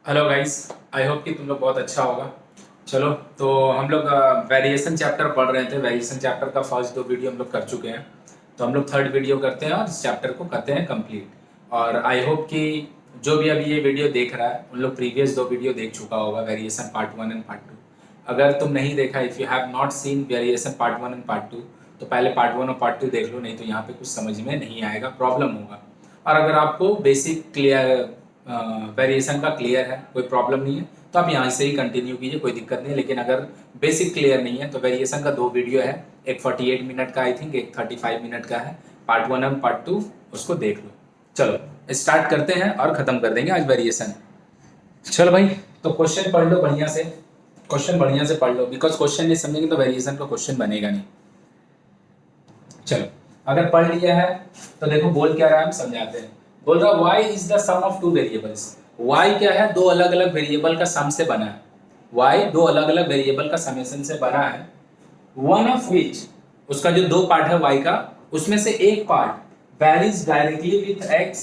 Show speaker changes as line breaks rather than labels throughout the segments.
Hello guys. I hope कि तुम लोग बहुत अच्छा होगा। चलो, तो हम लोग वेरिएशन चैप्टर पढ़ रहे थे। वेरिएशन चैप्टर का फर्स्ट 2 वीडियो हम लोग कर चुके हैं। तो हम लोग थर्ड वीडियो करते हैं और इस चैप्टर को करते हैं कंप्लीट। और आई होप कि जो भी अभी ये वीडियो देख रहा है उन लोग प्रीवियस 2 वीडियो देख चुका होगा, वेरिएशन पार्ट 1 एंड पार्ट 2। अगर तुम नहीं देखा, if you have not seen variation part 1 and part 2, तो पहले पार्ट 1 और पार्ट 2 देख लो, नहीं तो यहाँ पे कुछ समझ में नहीं आएगा, प्रॉब्लम होगा। और अगर आपको बेसिक क्लियर वेरिएशन का क्लियर है, कोई प्रॉब्लम नहीं है, तो आप यहाँ से ही कंटिन्यू कीजिए, कोई दिक्कत नहीं है। लेकिन अगर बेसिक क्लियर नहीं है तो वेरिएशन का 2 वीडियो है, एक 48 मिनट का आई थिंक, एक 35 मिनट का है। पार्ट 1 और पार्ट 2 उसको देख लो। चलो स्टार्ट करते हैं और ख़त्म कर देंगे आज वेरिएशन। चलो भाई, तो क्वेश्चन पढ़ लो बढ़िया से, क्वेश्चन बढ़िया से पढ़ लो, बिकॉज क्वेश्चन नहीं समझेंगे तो वेरिएशन का क्वेश्चन बनेगा नहीं। चलो, अगर पढ़ लिया है तो देखो बोल क्या रहा है, हम समझाते हैं। बोल रहा y is the sum of two variables. y क्या है? दो अलग अलग वेरिएबल का सम से बना है। y दो अलग अलग वेरिएबल का समेशन से बना है। वन ऑफ विच, उसका जो दो पार्ट है y का, उसमें से एक part varies directly with x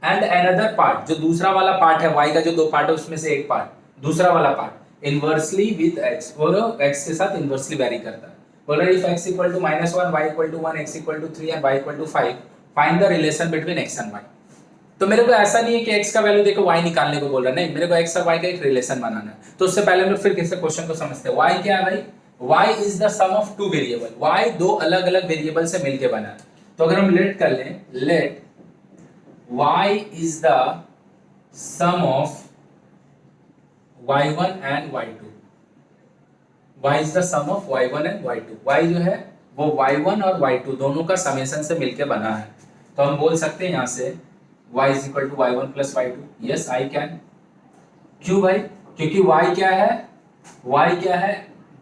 and another part, जो दूसरा वाला पार्ट है y का, जो दो पार्ट है उसमें से एक पार्ट, दूसरा वाला पार्ट इनवर्सली विथ x, और x के साथ इनवर्सली वैरी करता है। बोल रहा है if x equal to -1, y equal to 1, x equal to 3 and y equal to 5, find the relation between x and y। तो मेरे को ऐसा नहीं है कि x का वैल्यू देखो y निकालने को बोल रहा है, नहीं, मेरे को x और y का एक रिलेशन बनाना है। तो उससे पहले हम लोग फिर किसी क्वेश्चन को समझते हैं। y क्या है भाई? y is the sum of two variable. y दो अलग अलग वेरिएबल से मिलके बना है। तो अगर हम लेट कर लें, let y is the sum of y1 and y2। y is the sum of y1 and y2। y जो है वो y1 और y2 दोनों का समेशन से मिलके बना है। तो हम बोल सकते हैं यहाँ से y is equal to y1 plus y2। Yes I can. क्यों भाई? क्योंकि y क्या है? y क्या है?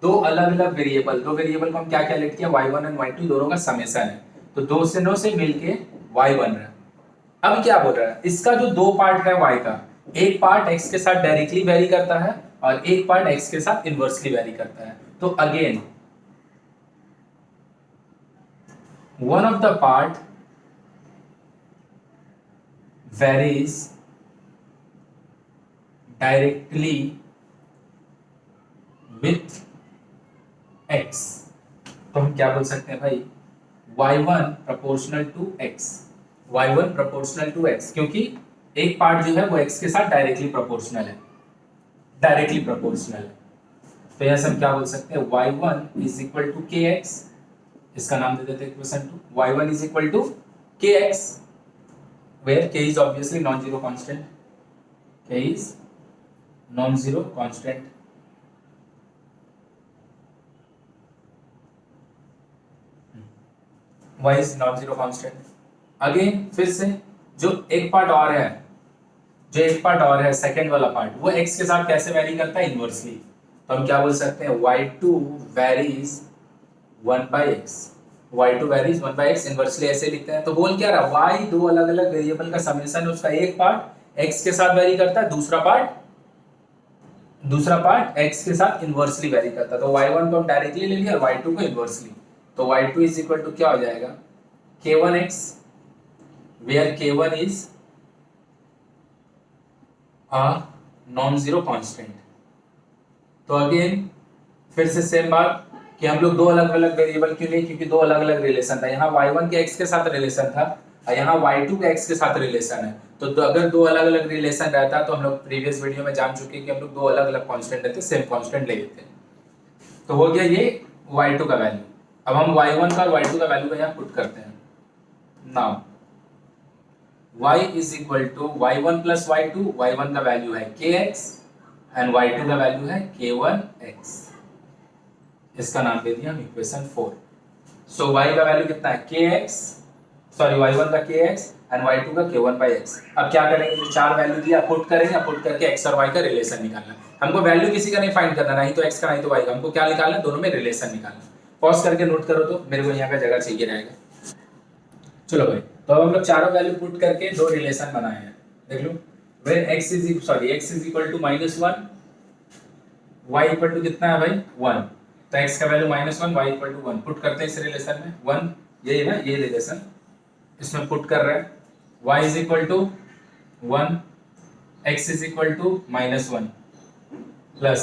दो अलग अलग वेरिएबल, दो वेरिएबल को हम क्या क्या लेट किया, y1 एंड y2 दोनों का समेशन है। तो दो से नौ से मिलके y बन रहा है। अब क्या बोल रहा है? इसका जो दो पार्ट है y का, एक पार्ट x के साथ डायरेक्टली वेरी करता है और एक पार्ट x के साथ इनवर्सली वेरी करता है। तो again one of the part varies directly with x। तो हम क्या बोल सकते हैं भाई? y1 proportional to x, y1 proportional to x, क्योंकि एक पार्ट जो है वो x के साथ डायरेक्टली प्रोपोर्शनल है, डायरेक्टली प्रोपोर्शनल है। तो यहां से हम क्या बोल सकते हैं? y1 is equal to kx, इसका नाम दे देते हैं equation 2। y1 is equal to kx, where k is obviously non zero constant, k is non zero constant. y is non zero constant. Again फिर से जो एक पार्ट और है, जो एक पार्ट और है सेकंड वाला पार्ट, वो x के साथ कैसे वैरी करता है? इनवर्सली। तो हम क्या बोल सकते हैं? y2 varies 1/x, y2 varies 1/x, inversely ऐसे लिखते हैं। तो बोल क्या रहा? y दो अलग अलग वेरिएबल का समेशन है, उसका एक पार्ट x के साथ वैरी करता है, दूसरा पार्ट x के साथ इनवर्सली वैरी करता है। तो y1 को हम डायरेक्टली ले लिया और y2 को इनवर्सली। तो y2 इज इक्वल टू क्या हो जाएगा? k1x, where k1 is a non zero constant. तो अगेन फिर से सेम बात कि हम लोग दो अलग अलग वेरिएबल क्यों लिए? क्योंकि दो अलग अलग रिलेशन था। यहाँ y1 के x के साथ रिलेशन था और यहाँ y2 के x के साथ रिलेशन है। तो अगर दो अलग अलग रिलेशन रहता तो हम लोग प्रीवियस वीडियो में जान चुके कि हम लोग दो अलग अलग कांस्टेंट लेते, सेम कांस्टेंट ले लेते। तो हो गया ये y2 का वैल्यू। अब हम y1 का और y2 का वैल्यू यहाँ पुट करते हैं। Now y is equal to y1 plus y2, y1 का वैल्यू है kx एंड y2 का वैल्यू है k1x। इसका नाम दे दिया हम इक्वेशन 4। सो y का वैल्यू कितना है? kx, सॉरी y1 का kx एंड y2 का k1/x। अब क्या करेंगे? जो चार वैल्यू दिया पुट करेंगे, पुट करके x और y का रिलेशन निकालना है। हमको वैल्यू किसी का नहीं फाइंड करना, नहीं तो x का नहीं तो y का, हमको क्या निकालना है? दोनों में रिलेशन निकालना। पॉज करके नोट करो, तो मेरे को यहाँ का जगह चाहिए रहेगा। चलो भाई, तो अब हम लोग चारों वैल्यू पुट करके दो रिलेशन बनाए हैं, देख लो। When x is equal to -1, y equal to कितना है भाई? 1। तो x का value -1, y equal to 1 put करते हैं इस रिलेशन में। 1 यही है ना, ये रिलेशन इसमें पुट कर रहे हैं। y is equal to 1 x is equal to -1 plus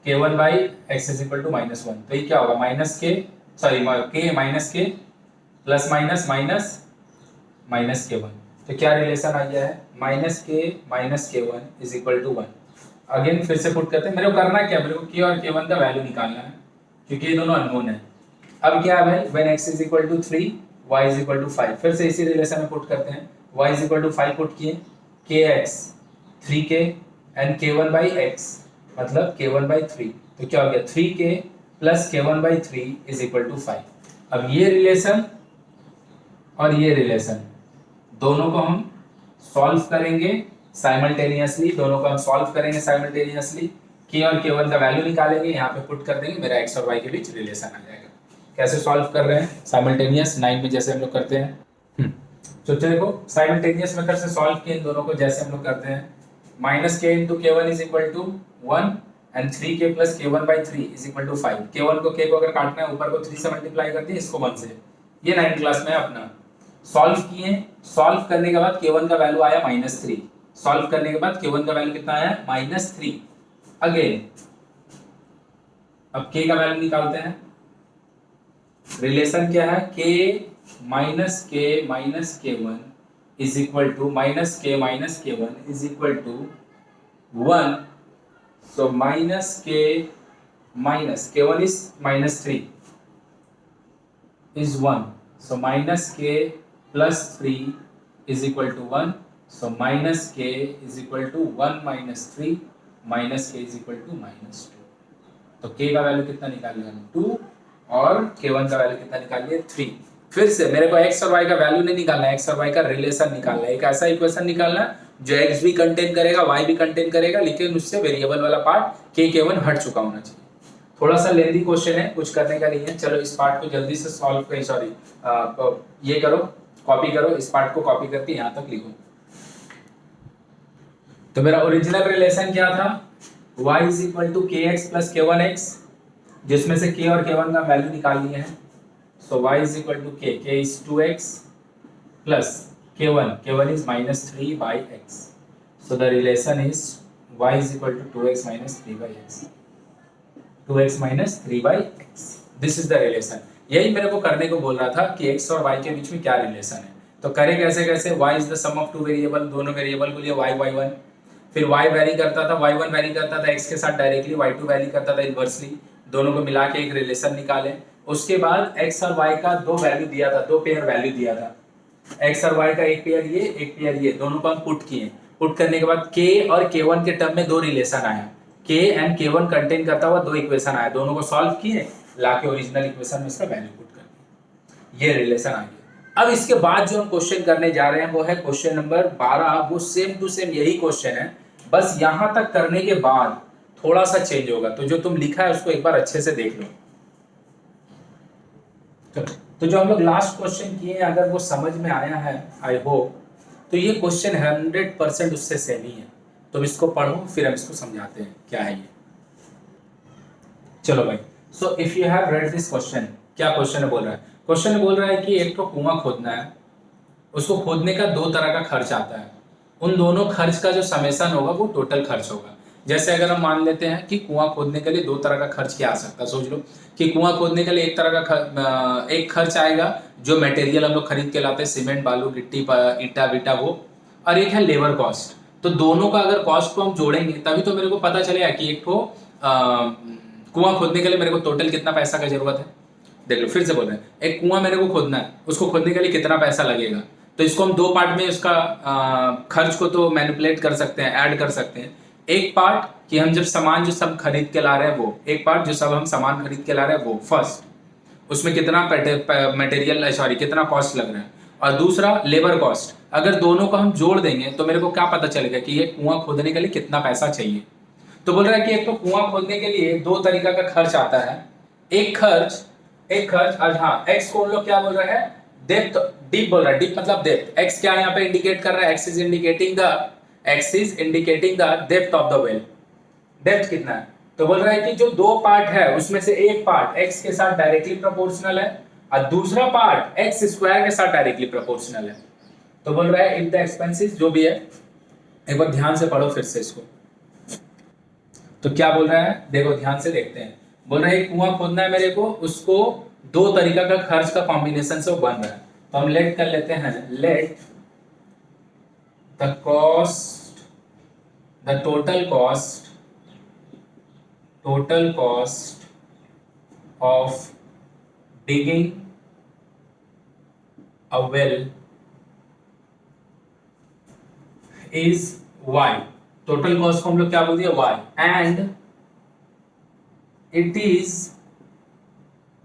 k1 by x is equal to -1। तो ये क्या होगा, minus K sorry k minus K plus minus minus minus k1। तो क्या रिलेशन आ गया है, -k is equal to 1। Again फिर से पुट करते हैं, मेरे को करना क्या, मेरे को k और k1 का वैल्यू निकालना है क्योंकि ये दोनों अननोन है। अब क्या है भाई, when x is equal to 3 y is equal to 5, फिर से इसी रिलेशन में पुट करते हैं। y is equal to 5 put किए, kx 3k and k1 by x मतलब k1 बाई 3। तो क्या हो गया, 3k plus k1 by 3 is equal to 5। अब ये रिलेशन और ये रिलेशन दोनों को हम सॉल्व करेंगे साइमल्टेनियसली, दोनों को हम सॉल्व करेंगे साइमल्टेनियसली। k और k1 का वैल्यू निकालेंगे, यहाँ पे पुट कर देंगे, मेरा x और y के बीच रिलेशन आ जाएगा। कैसे सॉल्व कर रहे हैं, साइमल्टेनियस 9 में जैसे हम लोग करते हैं। तो देखो साइमल्टेनियस मेथड से सॉल्व किए इन दोनों को, जैसे हम लोग करते हैं -k into k1 is equal to 1 and 3k plus k1 by 3 is equal to 5। k1 को k को अगर काटना है ऊपर को 3 से मल्टीप्लाई कर दिए, इसको 1 से। ये 9th क्लास में अपना सॉल्व किए। सॉल्व करने के बाद k1 का वैल्यू आया -3। सॉल्व करने के बाद k1 का वैल्यू कितना आया, -3। अगेन अब k का वैल्यू निकालते हैं। रिलेशन क्या है, k minus k1 is equal to -k-k1 is equal to 1। So -k-k1 is -3 is 1। So -k plus 3 is equal to 1। So -k is equal to 1 minus 3 minus k is equal to -2। तो k का value कितना निकाल लिया, 2 और k1 का value कितना निकाल लिया, 3। फिर से मेरे को x और y का वैल्यू नहीं निकालना है, x और y का रिलेशन निकालना है। एक ऐसा इक्वेशन निकालना है जो x भी कंटेन करेगा y भी कंटेन करेगा, लेकिन उससे वेरिएबल वाला पार्ट k k1 हट चुका होना चाहिए। थोड़ा सा लेंथी क्वेश्चन है, कुछ करने का नहीं है। चलो इस पार्ट को जल्दी से सॉल्व करें, सॉरी ये करो, कॉपी करो, इस पार्ट को कॉपी करके यहाँ तक लिखो। तो मेरा ओरिजिनल रिलेशन क्या था, y is equal to kx plus k1x, जिसमें से k और k1 का वैल्यू निकाल लिए हैं। So y is equal to k is 2x plus k1 is -3 by x। So the relation is y is equal to 2x minus 3 by x, 2x minus 3 by x। This is the relation. यही मेरे को करने को बोल रहा था कि x और y के बीच में क्या रिलेशन है। तो करें कैसे कैसे, y is the sum of two variable, दोनों वेरिएबल के लिए y y1, फिर y वैरी करता था, y1 वैरी करता था x के साथ डायरेक्टली, y2 वैरी करता था इनवर्सली, दोनों को मिला के एक रिलेशन निकाले। उसके बाद x और y का दो वैल्यू दिया था, दो पेयर वैल्यू दिया था, x और y का एक पेयर ये एक पेयर ये, दोनों को हम पुट किए। पुट करने के बाद k और k1 के टर्म में दो रिलेशन आया, k एंड k1 कंटेन करता हुआ दो इक्वेशन आया, दोनों को सॉल्व किए, लाके ओरिजिनल इक्वेशन में इसका वैल्यू पुट कर दिया, ये रिलेशन आ गया। अब इसके बाद जो हम क्वेश्चन करने जा रहे हैं वो है क्वेश्चन नंबर 12। वो सेम टू सेम यही क्वेश्चन है, बस यहां तक करने के बाद थोड़ा सा चेंज होगा। तो जो तुम लिखा है उसको एक बार अच्छे से देख लो। तो जो हम लोग लास्ट क्वेश्चन किए, अगर वो समझ में आया है आई होप, तो ये क्वेश्चन 100% उससे सेम ही है। तुम इसको पढ़ो फिर हम इसको समझाते हैं क्या है ये। चलो भाई, so if you have read this question, क्या क्वेश्चन बोल रहा है, क्वेश्चन बोल रहा है कि एक तो कुआं खोदना है, उसको खोदने का दो तरह का खर्च आता है, उन दोनों खर्च का जो समेशन होगा वो टोटल खर्च होगा। जैसे अगर हम मान लेते हैं कि कुआं खोदने के लिए दो तरह का खर्च क्या आ सकता है, सोच लो कि कुआं खोदने के लिए एक तरह का एक खर्च आएगा जो मटेरियल हम लोग खरीद के लाते हैं, सीमेंट बालू गिट्टी ईटा विटा वो, और एक है लेबर कॉस्ट। तो दोनों का अगर कॉस्ट को हम जोड़ेंगे तभी तो मेरे को पता चलेगा कि एक तो कुआं खोदने के लिए मेरे को टोटल कितना पैसा का जरूरत है। देख लो फिर से बोल रहे हैं, एक कुआं मेरे को खोदना है, उसको खोदने के लिए कितना पैसा लगेगा। तो इसको हम दो पार्ट में उसका खर्च को तो मैनिपुलेट कर सकते हैं, ऐड कर सकते हैं। एक पार्ट कि हम जब सामान जो सब खरीद के ला रहे हैं वो, एक पार्ट जो सब हम सामान खरीद के ला रहे हैं वो, फर्स्ट उसमें कितना मटेरियल सॉरी कितना कॉस्ट लग रहा है, और दूसरा लेबर कॉस्ट। अगर दोनों को हम जोड़ देंगे तो मेरे को क्या पता चलेगा कि ये कुआं खोदने के लिए कितना पैसा चाहिए। तो बोल रहा है कि एक तो कुआं खोदने के लिए दो तरीका का खर्च आता है। एक खर्च आज हाँ, एक्स को हम लोग क्या बोल रहे हैं, डेप्थ, डीप बोल रहा है, डीप मतलब डेप्थ। एक्स क्या यहाँ पे इंडिकेट कर रहा है, x is indicating the depth of the well. Depth कितना है, तो बोल रहा है कि जो दो पार्ट है उसमें से एक पार्ट एक्स के साथ डायरेक्टली प्रोपोर्शनल है और दूसरा पार्ट एक्स स्क्वायर के साथ डायरेक्टली प्रोपोर्शनल है। तो बोल रहा है इफ द एक्सपेंसेस जो भी है एक बार ध्यान से पढ़ो फिर से इसको। तो क्या बोल रहा है, देखो ध्यान से देखते हैं। बोल रहा है एक कुआं खोदना है मेरे को, उसको दो तरीका का खर्च का कॉम्बिनेशन से वो बन रहा है। तो हम लेट कर लेते हैं, let the cost, the total cost of digging a well is y। Total cost को हम लोग क्या बोल दिया, y, and it is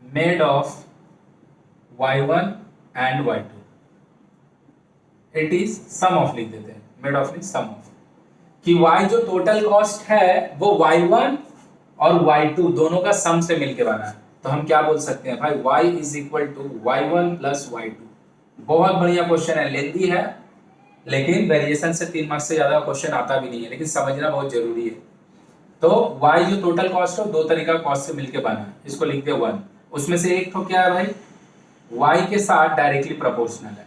made of y1 and y2। It is sum of लिख देते हैं, made of means sum of, कि y जो टोटल कॉस्ट है वो y1 और y2 दोनों का सम से मिलके बना है। तो हम क्या बोल सकते हैं भाई, y is equal to y1 plus y2। बहुत बढ़िया क्वेश्चन है, लेंदी है, लेकिन वेरिएशन से 3 मार्क्स से ज्यादा क्वेश्चन आता भी नहीं है, लेकिन समझना बहुत जरूरी है। तो y जो टोटल कॉस्ट है दो तरीका कॉस्ट से मिलके बना है, इसको लिख दे 1। उसमें से एक तो क्या है भाई, y के साथ डायरेक्टली प्रोपोर्शनल है,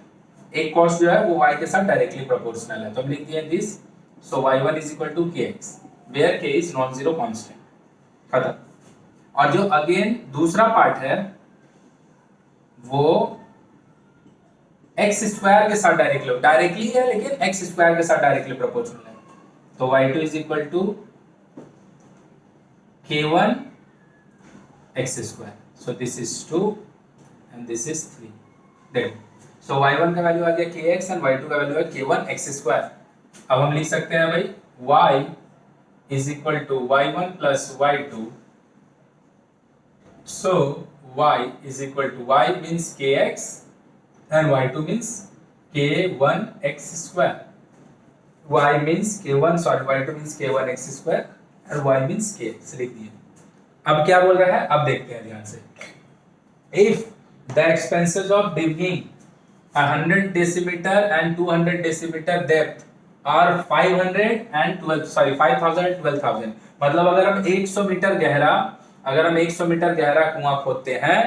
एक कॉस्ट जो है वो y के साथ डायरेक्टली प्रोपोर्शनल है। तो हम लिख दिए this, so y1 is equal to kx where k is non zero constant, खत्म। और जो अगेन दूसरा पार्ट है वो एक्स स्क्वायर के साथ डायरेक्टली है, लेकिन एक्स स्क्वायर के साथ डायरेक्टली प्रोपोर्शनल है। तो y2 is equal to k1 X square, so this is 2 and this is 3। देखो सो y1 का वैल्यू आ गया kx एंड y2 का वैल्यू है k1 एक्स स्क्वायर। अब हम लिख सकते हैं भाई y is equal to y1 plus y2, so y is equal to y means kx and y2 means k1 x square। y means k1 sorry y2 means k1 x square and y means kx लिख दिए। अब क्या बोल रहा है, अब देखते हैं ध्यान से। If the expenses of digging 100 decimeter and 200 decimeter depth are 500 and 12 sorry 5000 and 12000, मतलब अगर हम 100 मीटर गहरा, अगर हम 100 मीटर गहरा कुआं खोदते हैं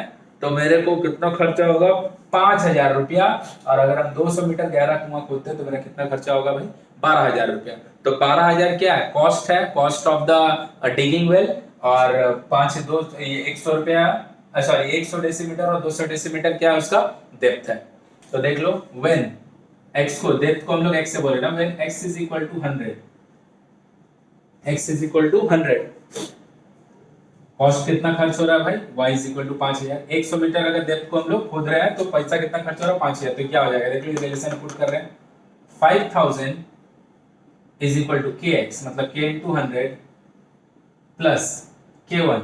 तो मेरे को कितना खर्चा होगा, 5000 रुपया। और अगर हम 200 मीटर गहरा कुआं खोदते हैं तो मेरा कितना खर्चा होगा भाई, 12000 रुपया। तो 12000 क्या है, कॉस्ट है, cost of the digging well. और 100 रुपया सॉरी 100 डेसीमीटर और 200 डेसीमीटर क्या है उसका डेप्थ है। तो देख लो, व्हेन x को, डेप्थ को हम लोग x से बोले ना, when x is equal to 100, x is equal to 100, cost कितना खर्च हो रहा है भाई, y is equal to 5000। 100 metre अगर डेप्थ को हम लोग खोद रहे हैं तो पैसा कितना खर्च हो रहा है, 5000। तो क्या हो जाएगा, देख लो रिलेशन पुट कर रहे हैं, 5000 इज इक्वल टू kx मतलब k into 100 plus k1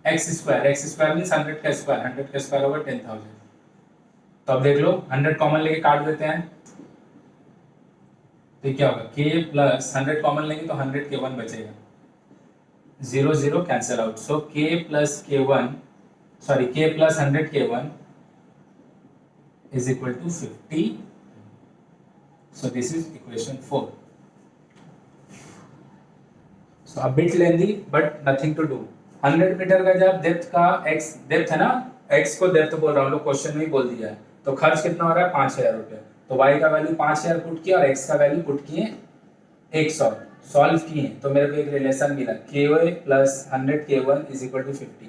x square means 100 का स्क्वायर, 100 का स्क्वायर होगा 10000। तो अब देख लो 100 कॉमन लेके काट देते हैं, तो क्या होगा, k प्लस 100 कॉमन लेंगे तो 100 k1 बचेगा, 0 0 cancel out. So k plus k1 sorry k plus 100 k1 is equal to 50। So this is equation 4। So a bit lengthy but nothing to do. 100 metre का जब डेप्थ का x depth है ना, x को depth बोल रहा हूँ, लोग क्वेश्चन में ही बोल दिया है। तो खर्च कितना हो रहा है, 5000 रुपया। तो y का वैल्यू 5000 पुट किया और x का वैल्यू पुट किए 100, सॉल्व किए तो मेरे को एक रिलेशन मिला, k plus 100 k1 is equal to 50।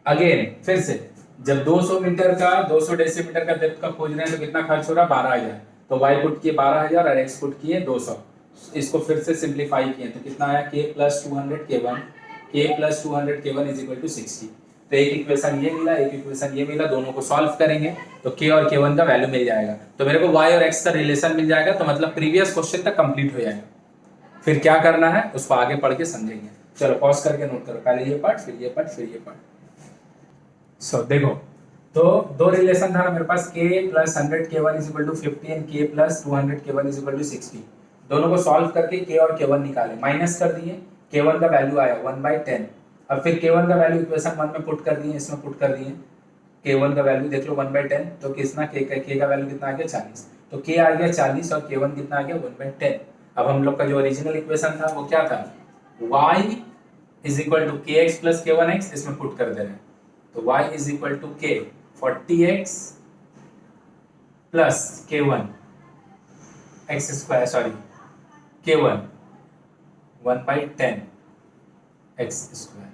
Again फिर से, जब 200 मीटर का 200 डेसीमीटर का डेप्थ का खोज रहे हैं तो कितना खर्च हो रहा है, 12000। तो y पुट किए 12000 और x पुट किए 200। इसको फिर से सिंप्लीफाई किए तो कितना आया, k plus 200 k1 is equal to 60। तो एक इक्वेशन ये मिला, एक इक्वेशन ये मिला, दोनों को सॉल्व करेंगे तो k और k1 का वैल्यू मिल जाएगा। तो मेरे को y और x का रिलेशन मिल जाएगा, तो मतलब प्रीवियस क्वेश्चन तक कंप्लीट हो जाएगा। फिर क्या करना है उसको आगे पढ़ के समझेंगे। चलो पॉज करके नोट करो, पहले ये पार्ट फिर ये पार्ट फिर ये पार्ट। सो देखो, तो दो रिलेशन था मेरे पास, k plus 100 k1 is equal to 50 and k plus 200 k1 is equal to 60। दोनों को सॉल्व करके k और k1 निकाले, माइनस कर दिए, k1 का वैल्यू आया 1/10। अब फिर k1 का वैल्यू इक्वेशन 1 में पुट कर दिए, इसमें पुट कर दिए, k1 का वैल्यू देख लो 1/10। तो कितना k का वैल्यू कितना आ गया 40। तो k आ गया 40 और k1 कितना आ गया 1/10। अब हम लोग का जो ओरिजिनल इक्वेशन था वो क्या था, y is equal to kx plus k1x, इसमें पुट कर दे रहे हैं। तो y is equal to k 40x plus k1 x square sorry K1 1/10 x square.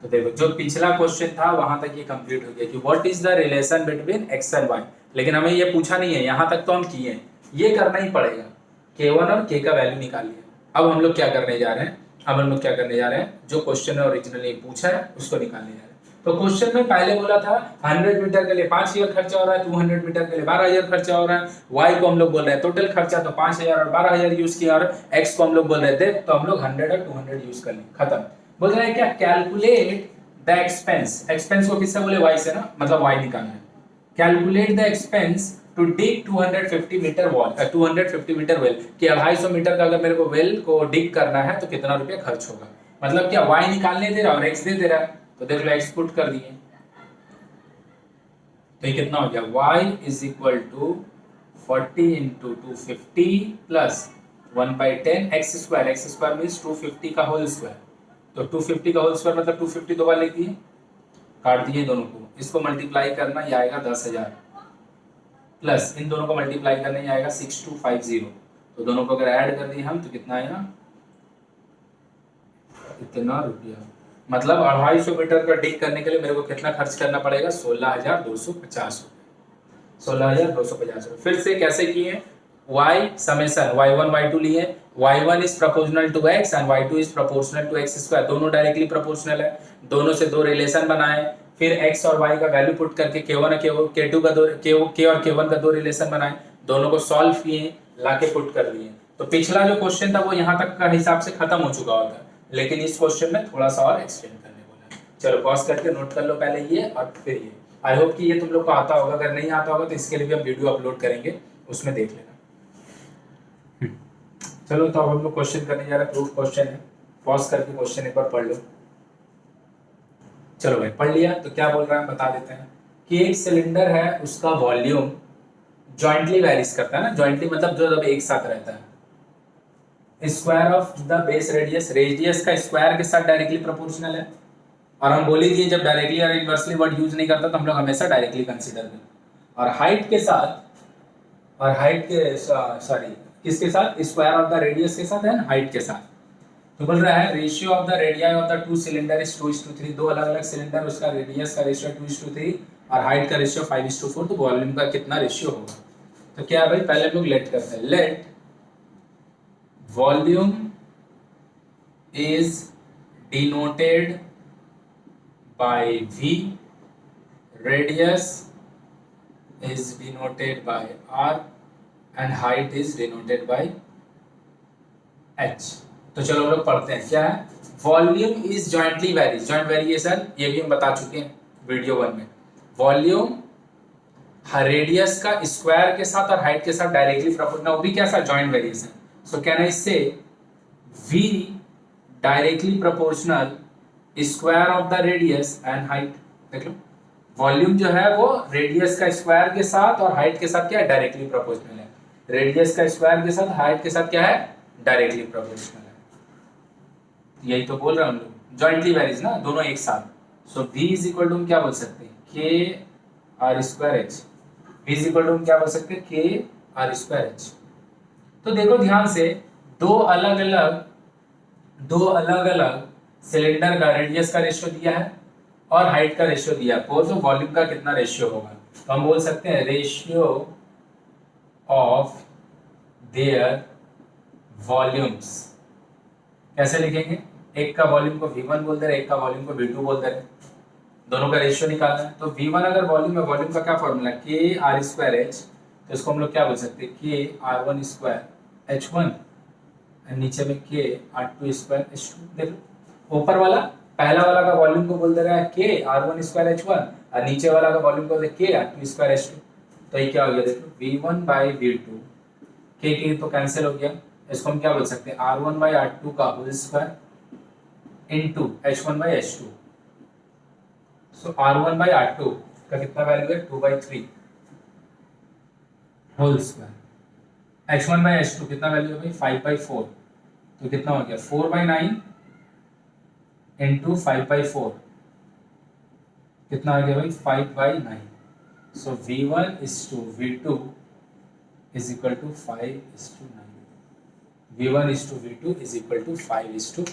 तो देखो जो पिछला क्वेश्चन था वहां तक ये कंप्लीट हो गया कि what is the relation between x and y, लेकिन हमें ये पूछा नहीं है, यहाँ तक तो हम किए हैं, ये करना ही पड़ेगा। K1 और K का वैल्यू निकाल लिया। अब हम लोग क्या करने जा रहे हैं, अब हम लोग क्या करने जा रहे हैं, जो क्वेश्चन ओरिजिनली पूछा है उसको निकालने जा रहे हैं। तो क्वेश्चन में पहले बोला था 100 मीटर के लिए 5000 खर्चा हो रहा है, 200 मीटर के लिए 12000 खर्चा हो रहा है, y को हम लोग बोल रहे हैं टोटल खर्चा, तो 5000 और 12000 यूज किया, और x को हम लोग बोल रहे थे तो हम लोग 100 और 200 यूज कर लिए, खत्म। बोल रहे हैं क्या, कैलकुलेट द एक्सपेंस, एक्सपेंस को किससे बोले, y से ना, मतलब y निकालना है। Calculate the expense to dig 250 metre wall, 250 metre well, कि 250 मीटर का अगर मेरे को वेल को डिग करना है तो कितना रुपया खर्च होगा। मतलब क्या, y निकालने दे रहा और x दे दे रहा है, तो देख लो x पुट कर दिए, तो ये कितना हो गया, y is equal to 40 into 250 plus 1/10 X square, X square means 250 का होल स्क्वायर, तो 250 का होल स्क्वायर मतलब 250 दो बार लिख दिए, काट दिए दोनों को, इसको मल्टीप्लाई करना, ये आएगा 10,000 प्लस इन दोनों को मल्टीप्लाई करना, ये आएगा 6250, तो दोनों को अगर ऐड कर दिए हम तो कितना आएगा, इतना रुपया, मतलब 250 मीटर का डिग करने के लिए मेरे को कितना खर्च करना पड़ेगा, 16,250 रुपये, 16,250 रुपये। फिर से कैसे किए, y समेशन y1 y2 लिए, y1 is proportional to x and y2 is proportional to x square, दोनों डायरेक्टली प्रोपोर्शनल है, दोनों से दो रिलेशन बनाए, फिर x और y का वैल्यू पुट करके k1 और k2 का दो k और k1 का दो रिलेशन बनाए, दोनों को सॉल्व किए, लाके पुट कर दिए। तो पिछला जो क्वेश्चन था वो यहाँ तक का हिसाब से खत्म हो चुका होता, लेकिन इस क्वेश्चन में थोड़ा सा और एक्सटेंड करने बोला। चलो पॉज करके नोट कर लो पहले ये और फिर ये। आई होप कि ये तुम लोग को आता होगा, अगर नहीं आता होगा तो इसके लिए भी हम वीडियो अपलोड करेंगे, उसमें देख लेना। चलो तो अब हम लोग क्वेश्चन करने जा रहे हैं, प्रूफ क्वेश्चन है, पॉज करके क्वेश्चन एक बार पढ़ लो। चलो भाई पढ़ लिया तो क्या बोल रहा है बता देते हैं कि एक सिलेंडर है, उसका वॉल्यूम जॉइंटली वैरीज करता है ना, जॉइंटली मतलब जो जब एक साथ रहता है, square of the base radius, radius का स्क्वायर के साथ डायरेक्टली प्रोपोर्शनल है, और हम बोल ही दिए जब डायरेक्टली और इनवर्सली वर्ड यूज नहीं करता तो हम लोग हमेशा डायरेक्टली कंसीडर करें, और हाइट के साथ, और हाइट के सॉरी किसके साथ, स्क्वायर ऑफ द रेडियस के साथ है ना, हाइट के साथ। तो बोल रहा है ratio of the radii of the two cylinder is 2:3, दो अलग अलग सिलेंडर, उसका रेडियस का रेशियो 2:3 और हाइट का रेशियो 5:4, तो वॉल्यूम का कितना रेशियो होगा। तो क्या है भाई, पहले हम लोग लेट करते हैं, let volume is denoted by v, radius is denoted by r and height is denoted by h। तो चलो हम लोग पढ़ते हैं क्या है, volume is jointly varies, joint variation ये भी हम बता चुके हैं वीडियो 1 में, वॉल्यूम रेडियस का स्क्वायर के साथ और हाइट के साथ डायरेक्टली प्रोपोर्शनल, वो भी कैसा, joint variation. So can I से v directly proportional square of the radius and height. देख लो वॉल्यूम जो है वो रेडियस का स्क्वायर के साथ और हाइट के साथ क्या है, डायरेक्टली प्रोपोर्शनल है, रेडियस का स्क्वायर के साथ हाइट के साथ क्या है, डायरेक्टली प्रोपोर्शनल है। यही तो बोल रहे हैं हम लोग, जॉइंटली वेरीज ना, दोनों एक साथ। So v is equal to हम क्या बोल सकते हैं, k r square h, v is equal to हम क्या बोल सकते हैं, k r स्क्वायर h। तो देखो ध्यान से, दो अलग अलग सिलेंडर का रेडियस का रेशियो दिया है और हाइट का रेशियो दिया है, तो वॉल्यूम का कितना रेशियो होगा, तो हम बोल सकते हैं रेशियो ऑफ देयर वॉल्यूम्स। कैसे लिखेंगे, एक का वॉल्यूम को v1 बोल दे रहे, एक का वॉल्यूम को v2 बोल दे रहे, दोनों का रेशियो निकालना है। तो v1 अगर वॉल्यूम है, वॉल्यूम का क्या formula, k r square h, तो इसको हम लोग क्या बोल सकते हैं, k r1 स्क्वायर h1, नीचे में k r2 स्क्वायर h2। देखो ऊपर वाला पहला वाला का वॉल्यूम को बोल दे रहा है k r1 स्क्वायर h1, और नीचे वाला का वॉल्यूम को k r2 स्क्वायर h2। तो ये क्या हो गया, देखो v1 बाई v2, k तो कैंसिल हो गया, इसको हम क्या बोल सकते हैं, r1 बाई r2 का whole square into h1 by h2। So r1 by r2 का कितना वैल्यू है, 2/3 whole square, h1 by h2 कितना वैल्यू है भाई, 5/4, तो कितना हो गया 4/9 इंटू 5/4, कितना आ गया भाई 5/9। So v1 is to v2 is equal to 5:9, V1:V2 is equal to 5:9।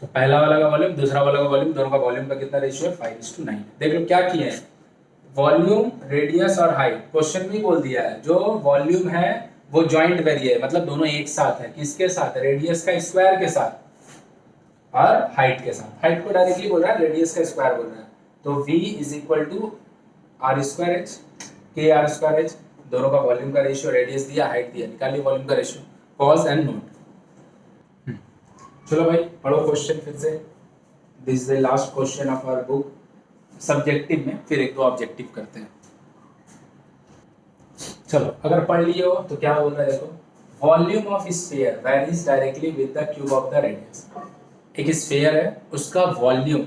तो पहला वाला का वॉल्यूम, दूसरा वाला का वॉल्यूम, दोनों का वॉल्यूम का कितना रेशियो है? 5:9। देख लो क्या किए हैं, वॉल्यूम, रेडियस और हाइट। क्वेश्चन में बोल दिया है जो वॉल्यूम है वो जॉइंट वेरिएबल है, मतलब दोनों एक साथ है। किसके साथ? रेडियस का स्क्वायर के साथ और हाइट के साथ। हाइट को डायरेक्टली बोल रहा है, रेडियस का स्क्वायर बोल रहा है। तो V is equal to r²h kr²h, दोनों का वॉल्यूम का रेशियो, रेडियस दिया, हाइट दिया, निकालिए वॉल्यूम का रेशियो, कॉज एंड नोट। चलो भाई पढ़ो क्वेश्चन फिर से। This is the last question of our book subjective में, फिर एक दो ऑब्जेक्टिव करते हैं। चलो अगर पढ़ लिए हो तो क्या बोल रहा है देखो, volume of sphere varies directly with the cube of the radius. एक स्फीयर है, उसका वॉल्यूम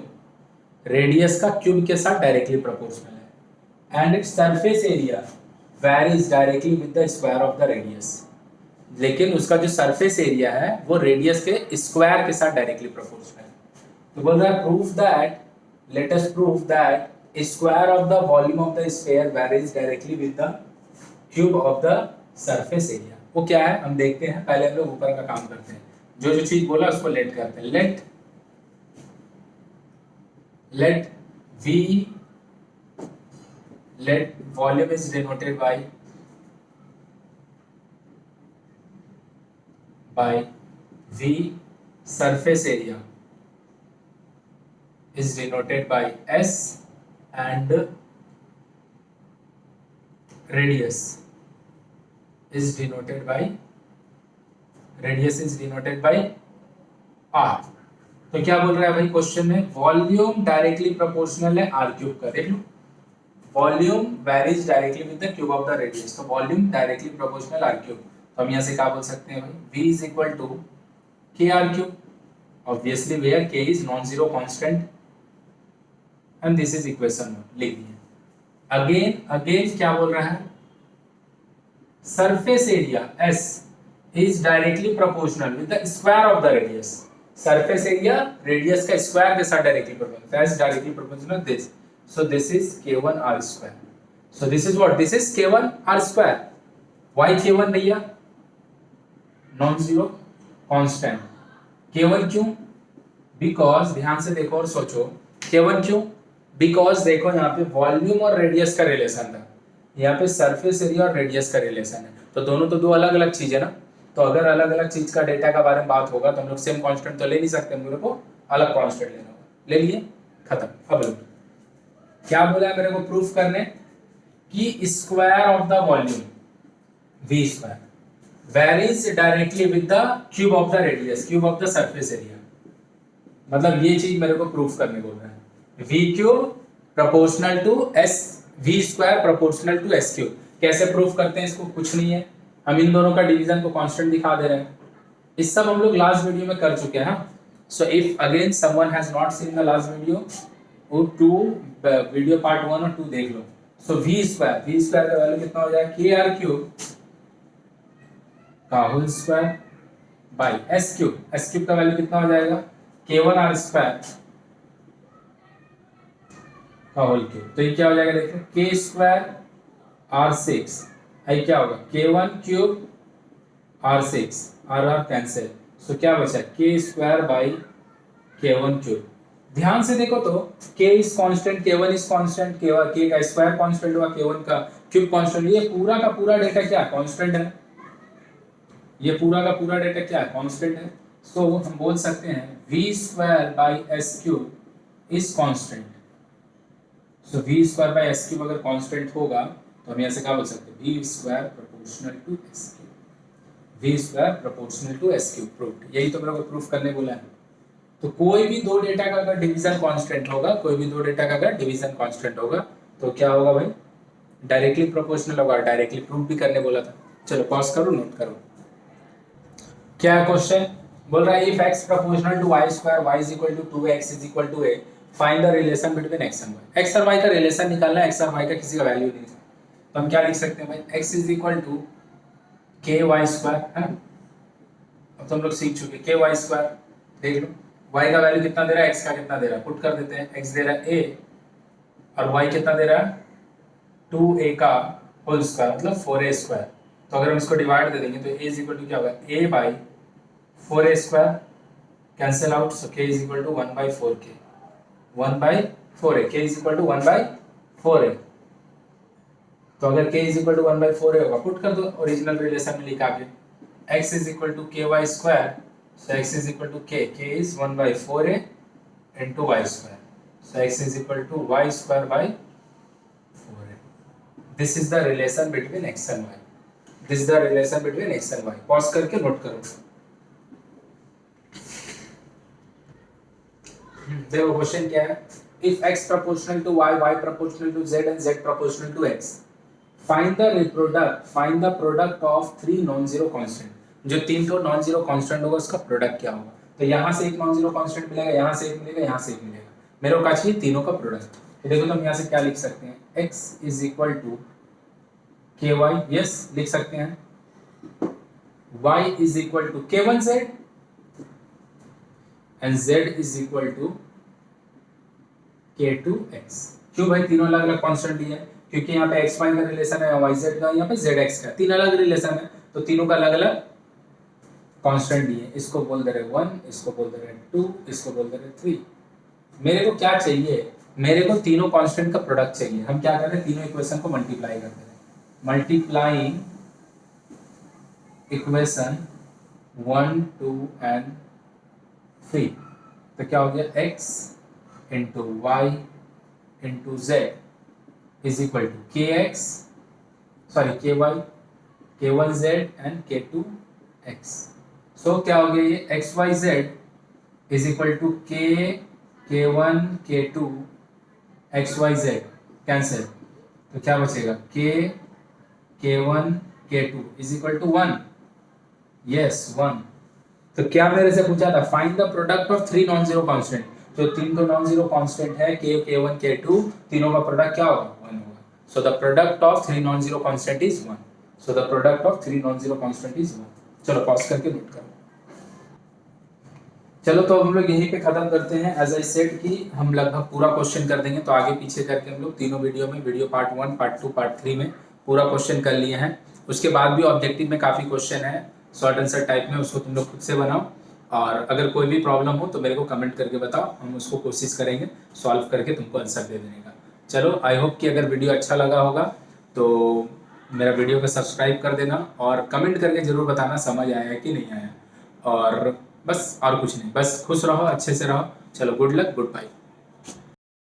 रेडियस का क्यूब के साथ डायरेक्टली प्रोपोर्शनल है, and its surface area varies directly with the square of the radius. लेकिन उसका जो सरफेस एरिया है वो रेडियस के स्क्वायर के साथ डायरेक्टली प्रोपोर्शनल है। तो बोल रहा है proof that, let us prove that square of the volume of the sphere varies directly with the cube of the surface area. वो क्या है हम देखते हैं, पहले हम लोग ऊपर का काम करते हैं। जो जो चीज बोला उसको लेट करते हैं। Let V, let volume is denoted by V, surface area is denoted by S, and radius is denoted by R। तो क्या बोल रहा है भाई क्वेश्चन में, वॉल्यूम डायरेक्टली प्रोपोर्शनल है आर क्यूब का। देख लो, volume varies directly with the cube of the radius, तो volume directly proportional R cube. तो हम यहाँ से क्या बोल सकते हैं भाई, V is equal to K R cube, obviously where K is non zero constant, and this is equation 1 लिख दिए। अगेन क्या बोल रहा है, surface area S is directly proportional with the square of the radius. Surface area radius का square के साथ directly proportional, S directly proportional this, so this is k1 r square, so this is what, this is k1 r square। why k1 भैया, non zero constant. k1 क्यों, because, ध्यान से देखो और सोचो, k1 क्यों, बिकॉज देखो यहाँ पे वॉल्यूम और रेडियस का रिलेशन था, यहाँ पे सरफेस एरिया और रेडियस का रिलेशन है। तो दोनों तो दो अलग अलग चीज है ना, तो अगर अलग अलग चीज का डेटा का बारे में बात होगा तो हम लोग सेम कांस्टेंट तो ले नहीं सकते, हम लोग को अलग कांस्टेंट लेना होगा। ले लिए, खत्म। अब लोग क्या बोला है मेरे को प्रूफ करने कि square of the volume V square varies directly with the cube of the radius, cube of the surface area. मतलब ये चीज मेरे को प्रूफ करने बोल रहा है, V cube proportional to S, V square proportional to S cube. कैसे प्रूफ करते हैं इसको, कुछ नहीं है, हम इन दोनों का डिवीजन को कांस्टेंट दिखा दे रहे हैं। इस सब हम लोग लास्ट वीडियो में कर चुके हैं। So if again someone has not seen the last video, वो वीडियो पार्ट 1 और 2 देख लो। सो V स्क्वायर का वैल्यू कितना हो जाएगा, के आर क्यूब का whole square by S cube का वैल्यू कितना हो जाएगा, k1 r स्क्वायर का होल क्यूब। तो ये क्या हो जाएगा देखो, k स्क्वायर r6, ये क्या होगा k1 cube r6, r cancel, सो क्या बचा k square by k1 cube. ध्यान से देखो तो k is constant, k1 is constant, k का स्क्वायर कांस्टेंट हुआ, k1 का क्यूब कांस्टेंट। ये पूरा का पूरा डेटा क्या कांस्टेंट है, ये पूरा का पूरा डेटा क्या कांस्टेंट है। सो हम बोल सकते हैं v square by s cube is constant. So v square by s cube अगर कांस्टेंट होगा तो हम ऐसे क्या बोल सकते हैं, v square proportional to s cube, v square proportional to s cube. Proof, यही तो मेरे को प्रूफ करने बोला है। तो कोई भी दो डेटा का अगर डिवीजन कांस्टेंट होगा, कोई भी दो डेटा का अगर डिवीजन कांस्टेंट होगा तो क्या होगा भाई, डायरेक्टली प्रोपोर्शनल होगा। डायरेक्टली प्रूफ भी करने बोला था। चलो पॉज करो, नोट करो क्या है क्वेश्चन। बोल रहा है if x proportional to y square, y is equal to 2x is equal to a, find the relation between x and y। x और y का रिलेशन निकालना है, x और y का किसी का वैल्यू नहीं है, तो हम क्या लिख सकते हैं भाई, x is equal to K Y square, है ना। अब तो हम लोग सीख चुके, के वाई स्क्वायर। देख लो y का वैल्यू कितना दे रहा है, x का कितना दे रहा है, पुट कर देते हैं। x दे रहा है a और y कितना दे रहा है 2a का होल स्क्वायर, मतलब 4a स्क्वायर। तो अगर हम इसको डिवाइड दे देंगे तो a इज इक्वल टू क्या होगा, a by 4a square, cancel out, so k is equal to 1 by 4k, 1 by 4a, k is equal to 1 by 4a। तो अगर k is equal to 1 by 4a होगा, put कर दो original relation में लिखा के, x is equal to ky square, so x is equal to k is 1 by 4a into y square, so x is equal to y square by 4a. This is the relation between x and y. This is the relation between x and y. Pause करके note करो। देखो question क्या है, if x proportional to y, y proportional to z and z proportional to x, find the product of three non-zero constant। जो तीन तो non zero constant होगा उसका प्रोडक्ट क्या होगा, तो यहाँ से एक नॉन जीरो कांस्टेंट मिलेगा, यहाँ से एक मिलेगा, यहाँ से एक मिलेगा, मेरे को क्या चाहिए, तीनों का प्रोडक्ट। तो देखो तो हम यहाँ से क्या लिख सकते हैं, x is equal to K Y, yes लिख सकते हैं, y is equal to k1z and z is equal to k2x। क्यों भाई, तीनों अलग अलग कांस्टेंट लिए, क्योंकि यहाँ पे x y का रिलेशन है, y z का, यहाँ पे z x का, तीन अलग रिलेशन है, तो तीनों का अलग अलग कांस्टेंट दिए। इसको बोल दे रहे 1, इसको बोल दे रहे 2, इसको बोल दे रहे 3। मेरे को क्या चाहिए, मेरे को तीनों कांस्टेंट का प्रोडक्ट चाहिए। हम क्या कर रहे हैं, तीनों इक्वेशन को मल्टीप्लाई करते हैं, मल्टीप्लाइंग इक्वेशन 1, 2 एंड 3। तो क्या हो गया, x into Y into Z is equal to K X, sorry K Y, K one Z and K two X. So क्या हो गया, ये X Y Z is equal to K one K two X Y Z, cancel, तो क्या बचेगा, K one K two is equal to 1, yes 1। तो क्या मेरे से पूछा था, find the product of three non zero constant, जो तीन तो नॉन जीरो कांस्टेंट है, के वन के टू, तीनों का प्रोडक्ट क्या होगा, 1 होगा। So the product of three non zero constant is 1, so the product of three non zero constant is 1। चलो पॉज करके नोट करो। चलो तो हम लोग यहीं पे खत्म करते हैं। एज आई सेड कि हम लगभग पूरा क्वेश्चन कर देंगे, तो आगे पीछे करके हम लोग तीनों वीडियो में, वीडियो पार्ट 1, पार्ट 2, पार्ट 3 में पूरा क्वेश्चन कर लिए हैं। उसके बाद भी ऑब्जेक्टिव में काफ़ी क्वेश्चन है शॉर्ट आंसर टाइप में, उसको तुम लोग खुद से बनाओ, और अगर कोई भी प्रॉब्लम हो तो मेरे को कमेंट करके बताओ, हम उसको कोशिश करेंगे सॉल्व करके तुमको आंसर दे देने का। चलो आई होप कि अगर वीडियो अच्छा लगा होगा तो मेरा वीडियो को सब्सक्राइब कर देना, और कमेंट करके ज़रूर बताना समझ आया है कि नहीं आया, और बस और कुछ नहीं, बस खुश रहो, अच्छे से रहो। चलो गुड लक, गुड बाय।